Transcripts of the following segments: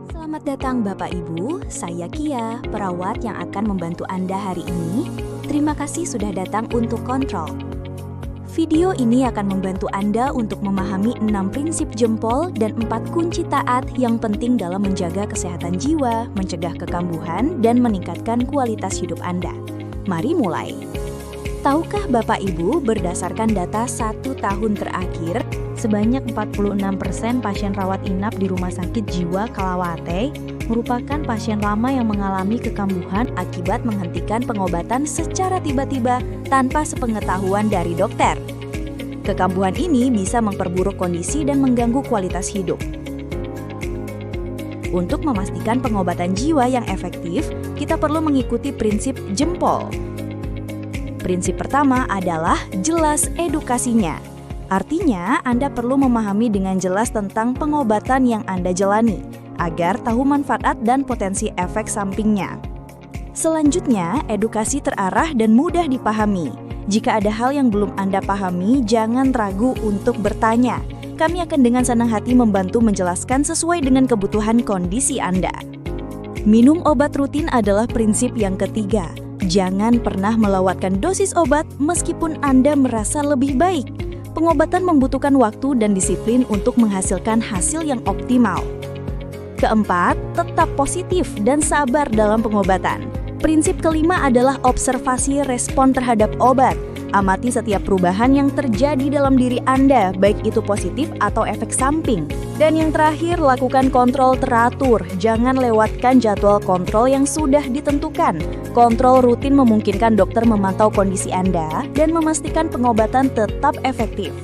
Selamat datang Bapak Ibu, saya Kia, perawat yang akan membantu Anda hari ini. Terima kasih sudah datang untuk kontrol. Video ini akan membantu Anda untuk memahami 6 prinsip jempol dan 4 kunci taat yang penting dalam menjaga kesehatan jiwa, mencegah kekambuhan, dan meningkatkan kualitas hidup Anda. Mari mulai. Tahukah Bapak Ibu, berdasarkan data 1 tahun terakhir, sebanyak 46% pasien rawat inap di Rumah Sakit Jiwa Kalawate merupakan pasien lama yang mengalami kekambuhan akibat menghentikan pengobatan secara tiba-tiba tanpa sepengetahuan dari dokter. Kekambuhan ini bisa memperburuk kondisi dan mengganggu kualitas hidup. Untuk memastikan pengobatan jiwa yang efektif, kita perlu mengikuti prinsip jempol. Prinsip pertama adalah jelas edukasinya. Artinya, Anda perlu memahami dengan jelas tentang pengobatan yang Anda jalani, agar tahu manfaat dan potensi efek sampingnya. Selanjutnya, edukasi terarah dan mudah dipahami. Jika ada hal yang belum Anda pahami, jangan ragu untuk bertanya. Kami akan dengan senang hati membantu menjelaskan sesuai dengan kebutuhan kondisi Anda. Minum obat rutin adalah prinsip yang ketiga. Jangan pernah melewatkan dosis obat meskipun Anda merasa lebih baik. Pengobatan membutuhkan waktu dan disiplin untuk menghasilkan hasil yang optimal. Keempat, tetap positif dan sabar dalam pengobatan. Prinsip kelima adalah observasi respon terhadap obat. Amati setiap perubahan yang terjadi dalam diri Anda, baik itu positif atau efek samping. Dan yang terakhir, lakukan kontrol teratur. Jangan lewatkan jadwal kontrol yang sudah ditentukan. Kontrol rutin memungkinkan dokter memantau kondisi Anda dan memastikan pengobatan tetap efektif.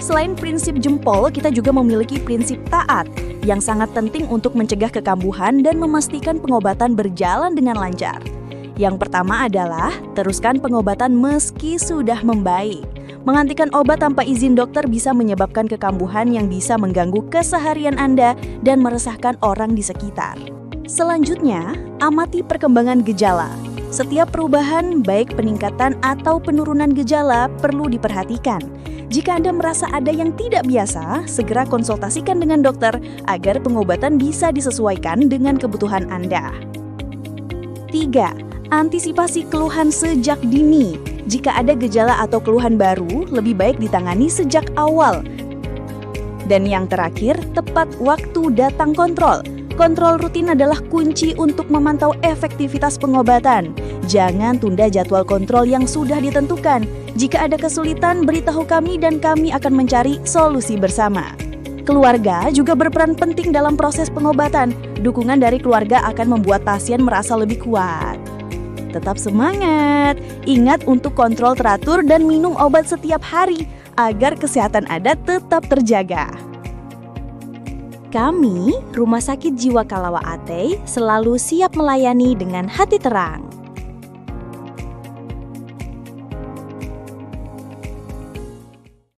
Selain prinsip jempol, kita juga memiliki prinsip taat yang sangat penting untuk mencegah kekambuhan dan memastikan pengobatan berjalan dengan lancar. Yang pertama adalah teruskan pengobatan meski sudah membaik. Menghentikan obat tanpa izin dokter bisa menyebabkan kekambuhan yang bisa mengganggu keseharian Anda dan meresahkan orang di sekitar. Selanjutnya, amati perkembangan gejala. Setiap perubahan, baik peningkatan atau penurunan gejala, perlu diperhatikan. Jika Anda merasa ada yang tidak biasa, segera konsultasikan dengan dokter agar pengobatan bisa disesuaikan dengan kebutuhan Anda. 3. Antisipasi keluhan sejak dini. Jika ada gejala atau keluhan baru, lebih baik ditangani sejak awal. Dan yang terakhir, tepat waktu datang kontrol. Kontrol rutin adalah kunci untuk memantau efektivitas pengobatan. Jangan tunda jadwal kontrol yang sudah ditentukan. Jika ada kesulitan, beritahu kami dan kami akan mencari solusi bersama. Keluarga juga berperan penting dalam proses pengobatan. Dukungan dari keluarga akan membuat pasien merasa lebih kuat. Tetap semangat, ingat untuk kontrol teratur dan minum obat setiap hari agar kesehatan Anda tetap terjaga. Kami, Rumah Sakit Jiwa Kalawate, selalu siap melayani dengan hati terang.